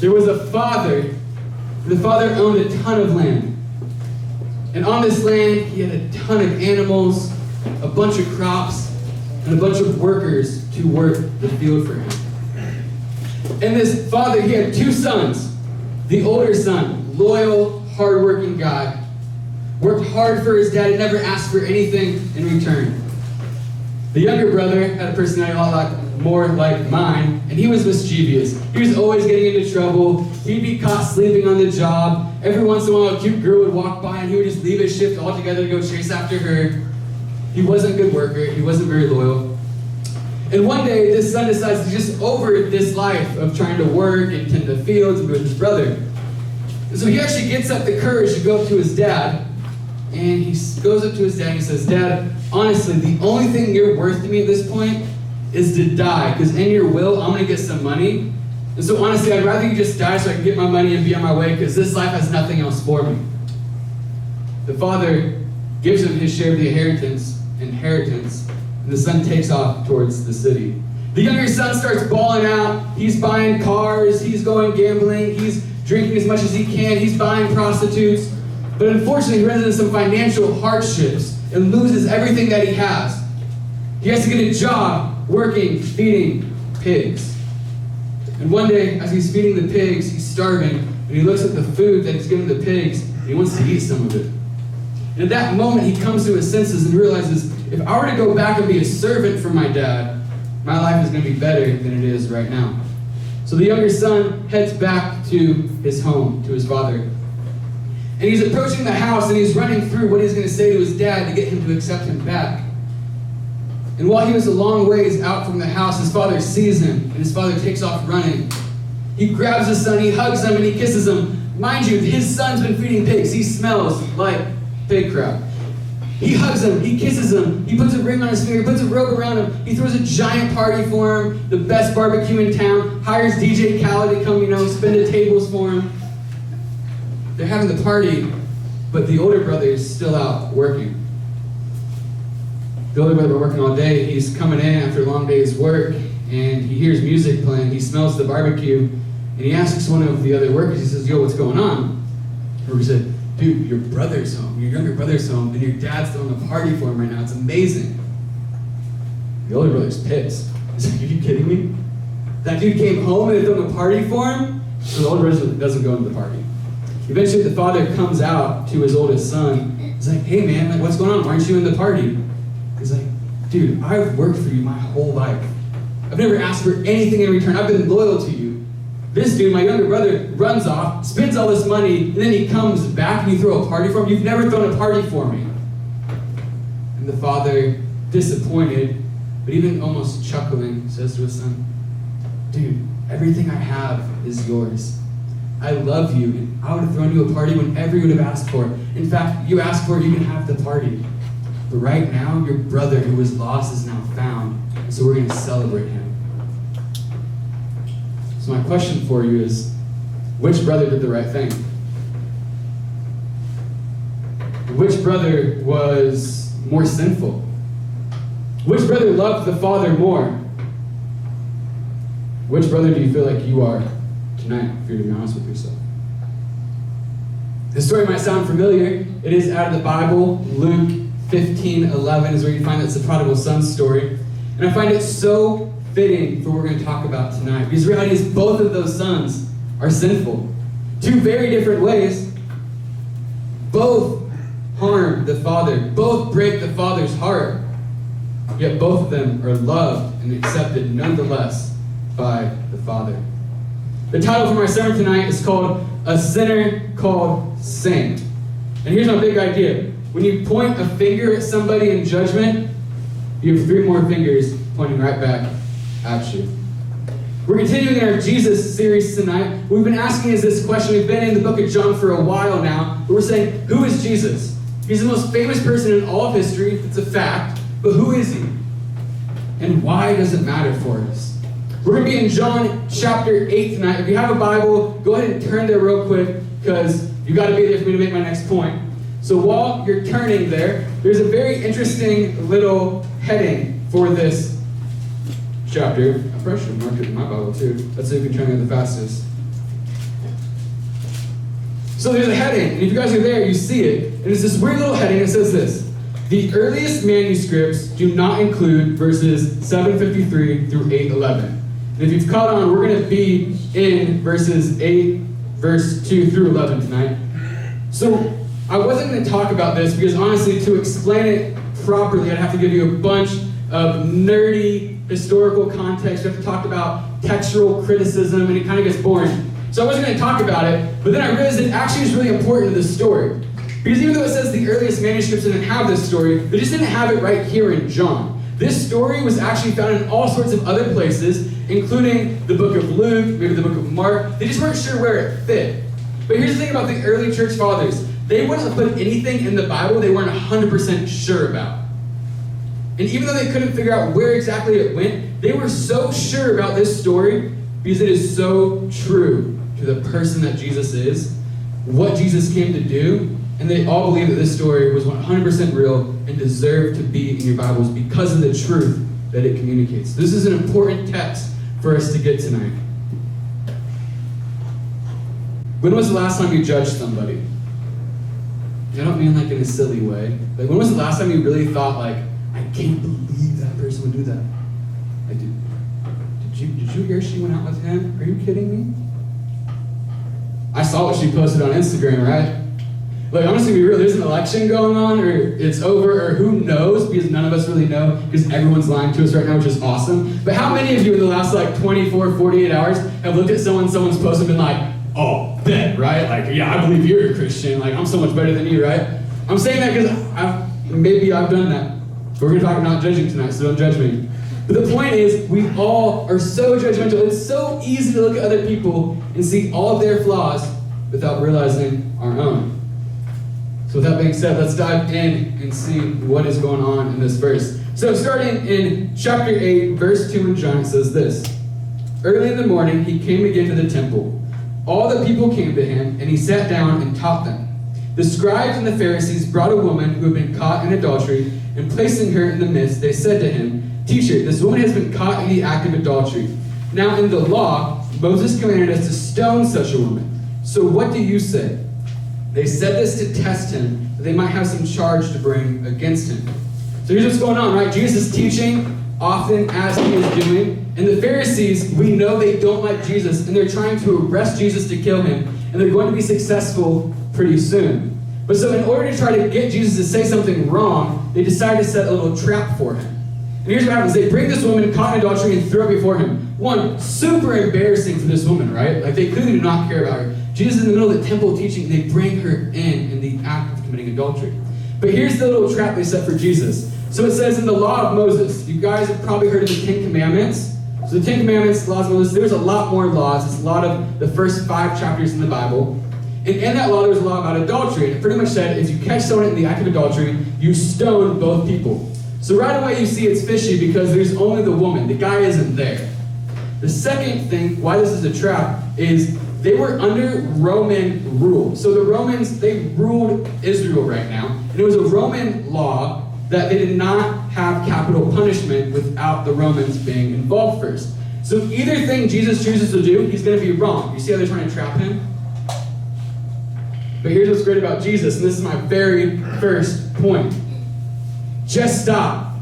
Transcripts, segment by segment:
there was a father. The father owned a ton of land. And on this land, he had a ton of animals, a bunch of crops, and a bunch of workers to work the field for him. And this father, he had two sons. The older son, loyal, hardworking guy, worked hard for his dad and never asked for anything in return. The younger brother had a personality a lot more like mine, and he was mischievous. He was always getting into trouble. He'd be caught sleeping on the job. Every once in a while, a cute girl would walk by, and he would just leave his shift altogether to go chase after her. He wasn't a good worker. He wasn't very loyal. And one day, this son decides to just over this life of trying to work and tend the fields and be with his brother. And so he actually gets up the courage to go up to his dad, and he goes up to his dad and he says, "Dad, honestly, the only thing you're worth to me at this point is to die, because in your will, I'm going to get some money. And so honestly, I'd rather you just die so I can get my money and be on my way, because this life has nothing else for me." The father gives him his share of the inheritance, and the son takes off towards the city. The younger son starts balling out. He's buying cars, he's going gambling, he's drinking as much as he can, he's buying prostitutes. But unfortunately, he runs into some financial hardships and loses everything that he has. He has to get a job working, feeding pigs. And one day, as he's feeding the pigs, he's starving, and he looks at the food that he's giving the pigs, and he wants to eat some of it. And at that moment, he comes to his senses and realizes, if I were to go back and be a servant for my dad, my life is going to be better than it is right now. So the younger son heads back to his home, to his father. And he's approaching the house, and he's running through what he's going to say to his dad to get him to accept him back. And while he was a long ways out from the house, his father sees him, and his father takes off running. He grabs his son, he hugs him, and he kisses him. Mind you, his son's been feeding pigs. He smells like pig crap. He hugs him, he kisses him, he puts a ring on his finger, puts a robe around him, he throws a giant party for him, the best barbecue in town, hires DJ Khaled to come, spin the tables for him. They're having the party, but the older brother is still out working. The older brother working all day. He's coming in after a long day's work, and he hears music playing. He smells the barbecue, and he asks one of the other workers, he says, "Yo, what's going on?" The worker said, "Dude, your brother's home. Your younger brother's home, and your dad's throwing a party for him right now. It's amazing." The older brother's pissed. He's like, "Are you kidding me? That dude came home and they're throwing a party for him?" So the older brother doesn't go into the party. Eventually, the father comes out to his oldest son. He's like, "Hey, man, what's going on? Why aren't you in the party?" He's like, "Dude, I've worked for you my whole life. I've never asked for anything in return. I've been loyal to you. This dude, my younger brother, runs off, spends all this money, and then he comes back and you throw a party for him. You've never thrown a party for me." And the father, disappointed, but even almost chuckling, says to his son, "Dude, everything I have is yours. I love you, and I would have thrown you a party whenever you would have asked for it. In fact, you asked for it, you can have the party. But right now, your brother who was lost is now found, and so we're going to celebrate him." So my question for you is, which brother did the right thing? Which brother was more sinful? Which brother loved the father more? Which brother do you feel like you are tonight, if you're to be honest with yourself? This story might sound familiar. It is out of the Bible. Luke 15:11 is where you find that's the prodigal son story. And I find it so fitting for what we're going to talk about tonight. Because the reality is both of those sons are sinful. Two very different ways. Both harm the father. Both break the father's heart. Yet both of them are loved and accepted nonetheless by the father. The title for my sermon tonight is called "A Sinner Called Saint." And here's my big idea. When you point a finger at somebody in judgment, you have three more fingers pointing right back at you. We're continuing in our Jesus series tonight. We've been asking us this question. We've been in the book of John for a while now. But we're saying, who is Jesus? He's the most famous person in all of history. It's a fact. But who is he? And why does it matter for us? We're going to be in John chapter 8 tonight. If you have a Bible, go ahead and turn there real quick, because you've got to be there for me to make my next point. So while you're turning there, there's a very interesting little heading for this chapter. I probably should mark it in my Bible too. Let's see who can turn it the fastest. So there's a heading, and if you guys are there, you see it. And it's this weird little heading that says this: the earliest manuscripts do not include verses 753 through 811. And if you've caught on, we're going to be in verses 8, verse 2 through 11 tonight. So I wasn't going to talk about this because honestly, to explain it properly, I'd have to give you a bunch of nerdy historical context. We have to talk about textual criticism, and it kind of gets boring. So I wasn't going to talk about it, but then I realized it actually is really important to this story. Because even though it says the earliest manuscripts didn't have this story, they just didn't have it right here in John. This story was actually found in all sorts of other places, including the book of Luke, maybe the book of Mark. They just weren't sure where it fit. But here's the thing about the early church fathers. They wouldn't put anything in the Bible they weren't 100% sure about. And even though they couldn't figure out where exactly it went, they were so sure about this story because it is so true to the person that Jesus is, what Jesus came to do, and they all believe that this story was 100% real and deserved to be in your Bibles because of the truth that it communicates. This is an important text for us to get tonight. When was the last time you judged somebody? I don't mean like in a silly way. Like, when was the last time you really thought, like, I can't believe that person would do that? Like, did you hear she went out with him? Are you kidding me? I saw what she posted on Instagram, right? Like, honestly, be real, there's an election going on, or it's over, or who knows, because none of us really know, because everyone's lying to us right now, which is awesome. But how many of you in the last, 24, 48 hours have looked at someone's post and been like, oh, bet, right? Like, yeah, I believe you're a Christian. Like, I'm so much better than you, right? I'm saying that because maybe I've done that. But we're going to talk about not judging tonight, so don't judge me. But the point is, we all are so judgmental. It's so easy to look at other people and see all of their flaws without realizing our own. So with that being said, let's dive in and see what is going on in this verse. So starting in chapter 8, verse 2 in John, it says this: early in the morning, he came again to the temple. All the people came to him, and he sat down and taught them. The scribes and the Pharisees brought a woman who had been caught in adultery, and placing her in the midst, they said to him, "Teacher, this woman has been caught in the act of adultery. Now in the law, Moses commanded us to stone such a woman. So what do you say?" They said this to test him, that they might have some charge to bring against him. So here's what's going on, right? Jesus is teaching, often as he is doing. And the Pharisees, we know they don't like Jesus, and they're trying to arrest Jesus to kill him, and they're going to be successful pretty soon. But so in order to try to get Jesus to say something wrong, they decide to set a little trap for him. And here's what happens. They bring this woman caught in adultery and throw it before him. One, super embarrassing for this woman, right? Like, they clearly do not care about her. Jesus is in the middle of the temple teaching, they bring her in the act of committing adultery. But here's the little trap they set for Jesus. So it says in the law of Moses, you guys have probably heard of the 10 Commandments. So the 10 Commandments, the laws of Moses, there's a lot more laws. It's a lot of the first 5 chapters in the Bible. And in that law, there was a law about adultery. And it pretty much said, if you catch someone in the act of adultery, you stone both people. So right away you see it's fishy because there's only the woman. The guy isn't there. The second thing, why this is a trap, is they were under Roman rule. So the Romans, they ruled Israel right now. And it was a Roman law that they did not have capital punishment without the Romans being involved first. So either thing Jesus chooses to do, he's going to be wrong. You see how they're trying to trap him? But here's what's great about Jesus, and this is my very first point. Just stop,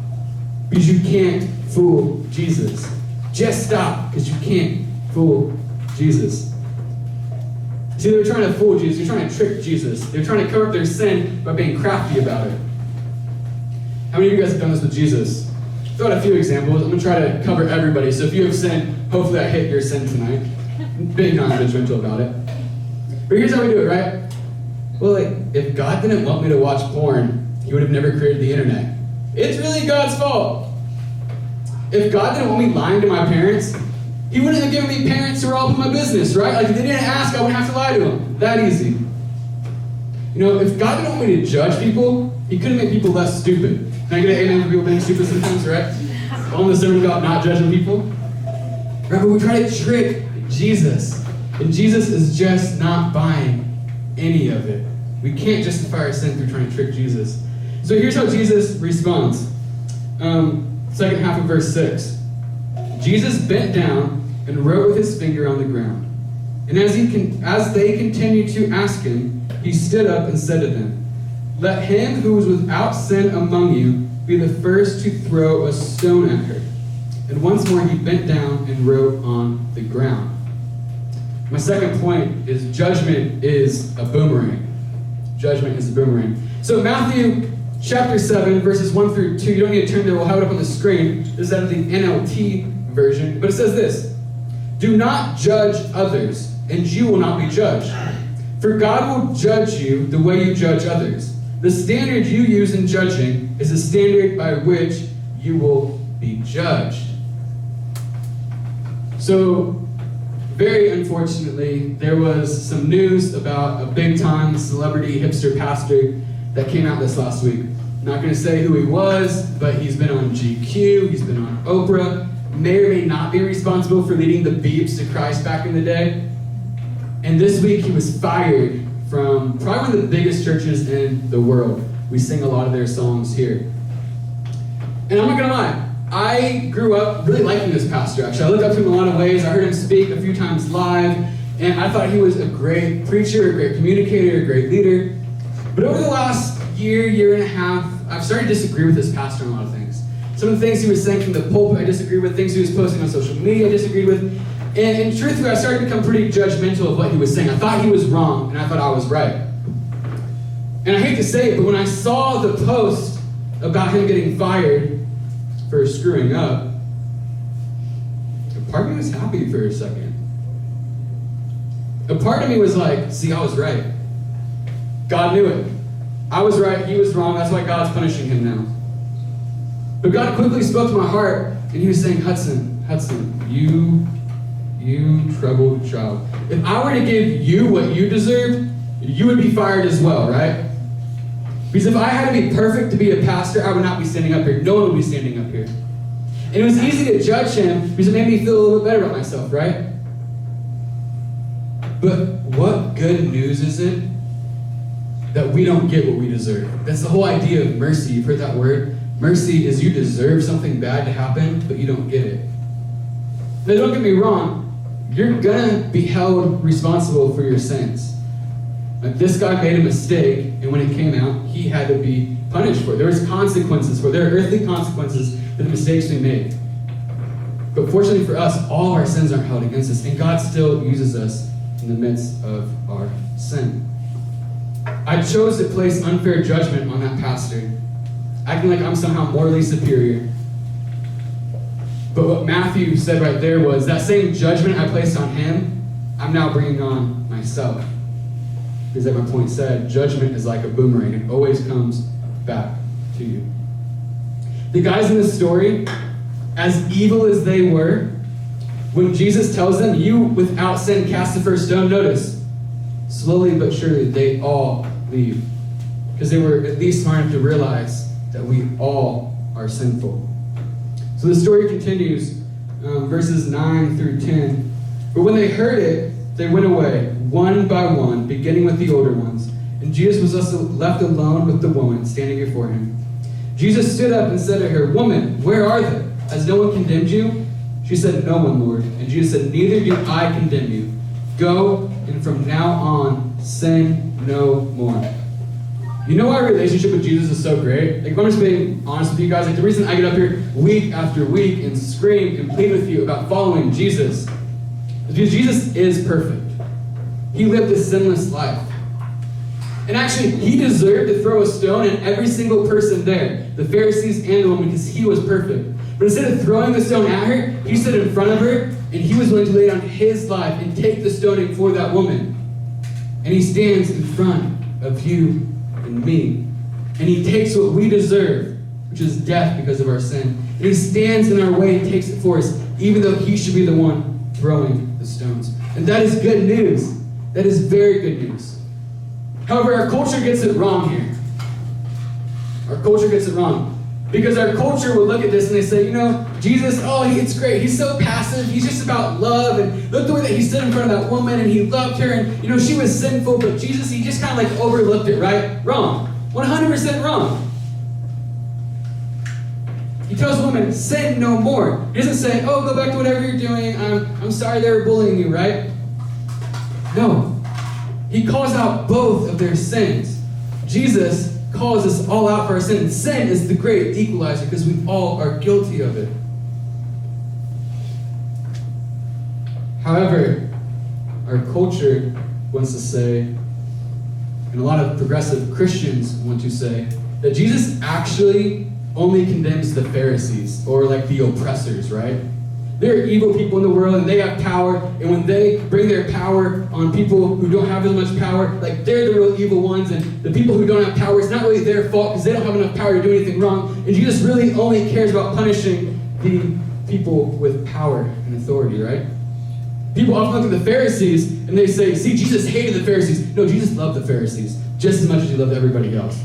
because you can't fool Jesus. Just stop, because you can't fool Jesus. See, they're trying to fool Jesus. They're trying to trick Jesus. They're trying to cover up their sin by being crafty about it. How many of you guys have done this with Jesus? Throw out a few examples. I'm going to try to cover everybody. So if you have sin, hopefully I hit your sin tonight. Being non-judgmental about it. But here's how we do it, right? Well, if God didn't want me to watch porn, he would have never created the internet. It's really God's fault. If God didn't want me lying to my parents, he wouldn't have given me parents who are all up in my business, right? Like, if they didn't ask, I wouldn't have to lie to them. That easy. You know, if God didn't want me to judge people, he couldn't make people less stupid. Can I get an amen for people being stupid sometimes, right? On the sermon about not judging people. Right, but we try to trick Jesus. And Jesus is just not buying any of it. We can't justify our sin through trying to trick Jesus. So here's how Jesus responds. Second half of verse 6. Jesus bent down and wrote with his finger on the ground. And as they continued to ask him, he stood up and said to them, "Let him who is without sin among you be the first to throw a stone at her." And once more he bent down and wrote on the ground. My second point is judgment is a boomerang. Judgment is a boomerang. So Matthew chapter 7, verses 1 through 2, you don't need to turn there, we'll have it up on the screen. This is out of the NLT version, but it says this: "Do not judge others, and you will not be judged. For God will judge you the way you judge others. The standard you use in judging is the standard by which you will be judged." So, very unfortunately, there was some news about a big-time celebrity hipster pastor that came out this last week. I'm not going to say who he was, but he's been on GQ, he's been on Oprah, may or may not be responsible for leading the Beeps to Christ back in the day. And this week he was fired from probably one of the biggest churches in the world. We sing a lot of their songs here. And I'm not going to lie, I grew up really liking this pastor, actually. I looked up to him in a lot of ways. I heard him speak a few times live, and I thought he was a great preacher, a great communicator, a great leader. But over the last year and a half, I've started to disagree with this pastor on a lot of things. Some of the things he was saying from the pulpit, I disagreed with. Things he was posting on social media, I disagreed with. And truthfully, I started to become pretty judgmental of what he was saying. I thought he was wrong, and I thought I was right. And I hate to say it, but when I saw the post about him getting fired for screwing up, a part of me was happy for a second. A part of me was like, see, I was right. God knew it. I was right, he was wrong, that's why God's punishing him now. But God quickly spoke to my heart, and he was saying, Hudson, you troubled child. If I were to give you what you deserved, you would be fired as well, right? Because if I had to be perfect to be a pastor, I would not be standing up here. No one would be standing up here. And it was easy to judge him because it made me feel a little bit better about myself, right? But what good news is it that we don't get what we deserve? That's the whole idea of mercy. You've heard that word? Mercy is you deserve something bad to happen, but you don't get it. Now, don't get me wrong. You're going to be held responsible for your sins. Like, this guy made a mistake, and when it came out, he had to be punished for it. There was consequences for it. There are earthly consequences for the mistakes we made. But fortunately for us, all our sins aren't held against us, and God still uses us in the midst of our sin. I chose to place unfair judgment on that pastor, acting like I'm somehow morally superior. But what Matthew said right there was, that same judgment I placed on him, I'm now bringing on myself. Because like my point said, judgment is like a boomerang. It always comes back to you. The guys in this story, as evil as they were, when Jesus tells them, "You without sin cast the first stone," notice, slowly but surely they all leave. Because they were at least smart enough to realize that we all are sinful. So the story continues, verses 9 through 10. But when they heard it, they went away, one by one, beginning with the older ones. And Jesus was thus left alone with the woman standing before him. Jesus stood up and said to her, "Woman, where are they? Has no one condemned you?" She said, "No one, Lord." And Jesus said, "Neither do I condemn you. Go, and from now on, sin no more." You know our relationship with Jesus is so great? Like, if I'm just being honest with you guys, like, the reason I get up here week after week and scream and plead with you about following Jesus is because Jesus is perfect. He lived a sinless life. And actually, he deserved to throw a stone at every single person there, the Pharisees and the woman, because he was perfect. But instead of throwing the stone at her, he stood in front of her, and he was willing to lay down his life and take the stoning for that woman. And he stands in front of you and me. And he takes what we deserve, which is death because of our sin. And he stands in our way and takes it for us, even though he should be the one throwing the stones. And that is good news. That is very good news. However, our culture gets it wrong here. Our culture gets it wrong. Because our culture will look at this and they say, Jesus, it's great. He's so passive. He's just about love. And look the way that he stood in front of that woman and he loved her. And, she was sinful, but Jesus, he just kind of like overlooked it, right? Wrong. 100% wrong. He tells the woman, sin no more. He doesn't say, go back to whatever you're doing. I'm sorry they were bullying you, right? No. He calls out both of their sins. Jesus calls us all out for our sin. Sin is the great equalizer because we all are guilty of it. However, our culture wants to say, and a lot of progressive Christians want to say, that Jesus actually only condemns the Pharisees, or like the oppressors, right? There are evil people in the world, and they have power, and when they bring their power on people who don't have as much power, like they're the real evil ones, and the people who don't have power, it's not really their fault because they don't have enough power to do anything wrong, and Jesus really only cares about punishing the people with power and authority, right? People often look at the Pharisees, and they say, see, Jesus hated the Pharisees. No, Jesus loved the Pharisees just as much as he loved everybody else.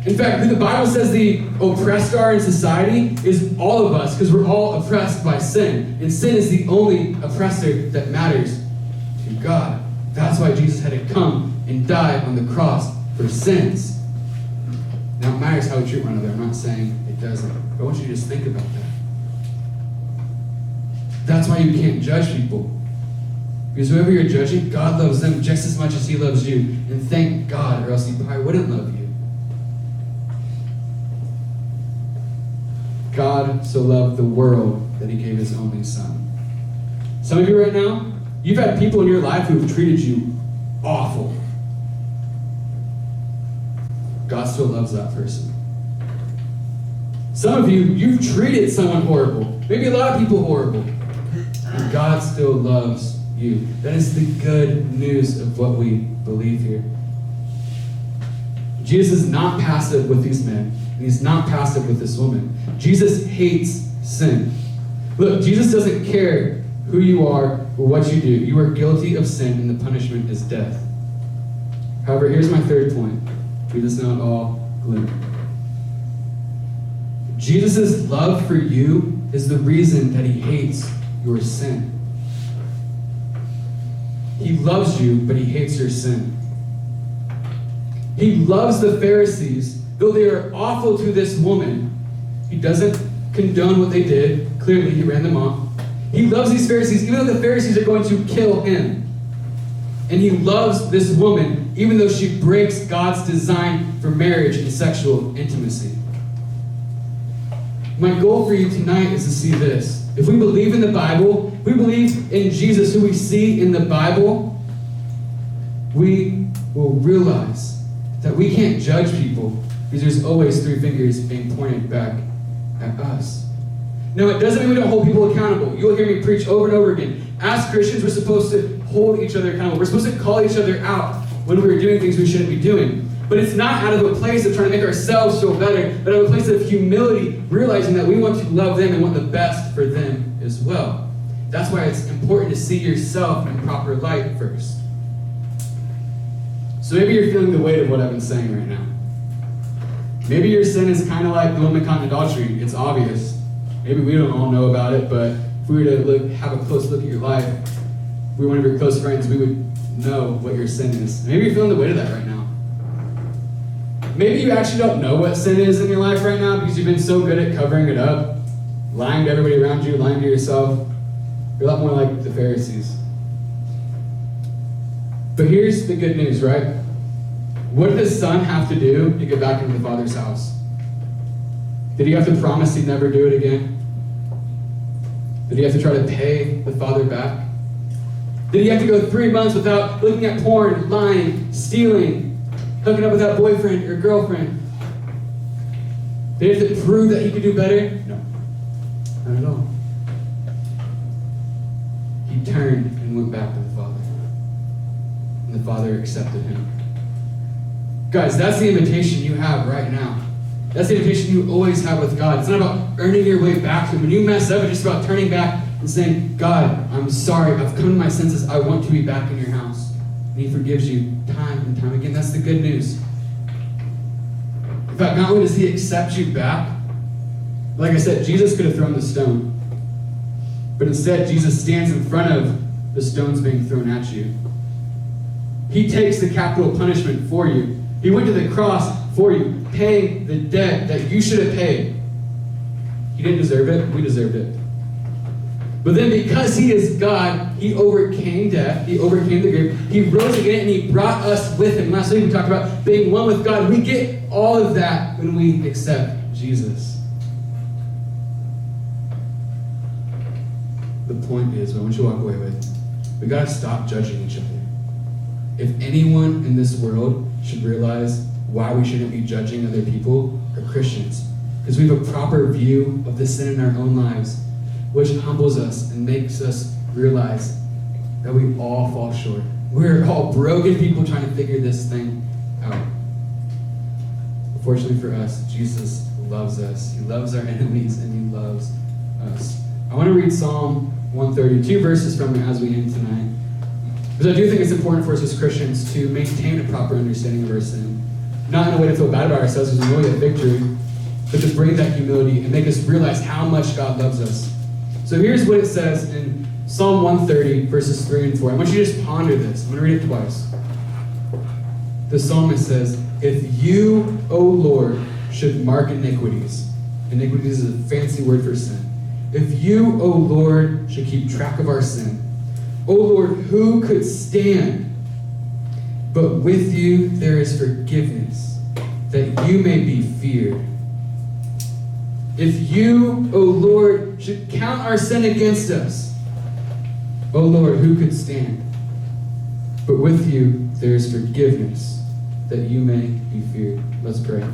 In fact, who the Bible says the oppressed are in society is all of us, because we're all oppressed by sin. And sin is the only oppressor that matters to God. That's why Jesus had to come and die on the cross for sins. Now, it matters how we treat one another. I'm not saying it doesn't. But I want you to just think about that. That's why you can't judge people. Because whoever you're judging, God loves them just as much as he loves you. And thank God, or else he probably wouldn't love you. God so loved the world that he gave his only son. Some of you right now, you've had people in your life who have treated you awful. God still loves that person. Some of you, you've treated someone horrible. Maybe a lot of people horrible. And God still loves you. That is the good news of what we believe here. Jesus is not passive with these men. And he's not passive with this woman. Jesus hates sin. Look, Jesus doesn't care who you are or what you do. You are guilty of sin, and the punishment is death. However, here's my third point. Be this not all gloom. Jesus' love for you is the reason that he hates your sin. He loves you, but he hates your sin. He loves the Pharisees, though they are awful to this woman. He doesn't condone what they did. Clearly, he ran them off. He loves these Pharisees, even though the Pharisees are going to kill him. And he loves this woman, even though she breaks God's design for marriage and sexual intimacy. My goal for you tonight is to see this. If we believe in the Bible, we believe in Jesus, who we see in the Bible, we will realize that we can't judge people because there's always three fingers being pointed back at us. Now, it doesn't mean we don't hold people accountable. You'll hear me preach over and over again. As Christians, we're supposed to hold each other accountable. We're supposed to call each other out when we're doing things we shouldn't be doing. But it's not out of a place of trying to make ourselves feel better, but out of a place of humility, realizing that we want to love them and want the best for them as well. That's why it's important to see yourself in proper light first. So maybe you're feeling the weight of what I've been saying right now. Maybe your sin is kind of like the woman caught in adultery. It's obvious. Maybe we don't all know about it, but if we were to have a close look at your life, if we were one of your close friends, we would know what your sin is. Maybe you're feeling the weight of that right now. Maybe you actually don't know what sin is in your life right now because you've been so good at covering it up, lying to everybody around you, lying to yourself. You're a lot more like the Pharisees. But here's the good news, right? What did the son have to do to get back into the Father's house? Did he have to promise he'd never do it again? Did he have to try to pay the Father back? Did he have to go 3 months without looking at porn, lying, stealing, hooking up with that boyfriend or girlfriend? Did he have to prove that he could do better? No, not at all. He turned and went back to the Father. And the Father accepted him. Guys, that's the invitation you have right now. That's the invitation you always have with God. It's not about earning your way back to him. When you mess up, it's just about turning back and saying, God, I'm sorry. I've come to my senses. I want to be back in your house. And he forgives you time and time again. That's the good news. In fact, not only does he accept you back, like I said, Jesus could have thrown the stone. But instead, Jesus stands in front of the stones being thrown at you. He takes the capital punishment for you. He went to the cross for you, paying the debt that you should have paid. He didn't deserve it. We deserved it. But then because he is God, he overcame death, he overcame the grave, he rose again, and he brought us with him. Last week we talked about being one with God. We get all of that when we accept Jesus. The point is, what I want you to walk away with, we got to stop judging each other. If anyone in this world should realize why we shouldn't be judging other people, are Christians. Because we have a proper view of the sin in our own lives, which humbles us and makes us realize that we all fall short. We're all broken people trying to figure this thing out. Fortunately for us, Jesus loves us. He loves our enemies, and he loves us. I want to read Psalm 132 verses from it as we end tonight. Because I do think it's important for us as Christians to maintain a proper understanding of our sin. Not in a way to feel bad about ourselves because we know we have victory, but to bring that humility and make us realize how much God loves us. So here's what it says in Psalm 130, verses 3 and 4. I want you to just ponder this. I'm going to read it twice. The psalmist says, if you, O Lord, should mark iniquities. Iniquities is a fancy word for sin. If you, O Lord, should keep track of our sin. O Lord, who could stand? But with you there is forgiveness, that you may be feared. If you, O Lord, should count our sin against us, O Lord, who could stand? But with you there is forgiveness, that you may be feared. Let's pray.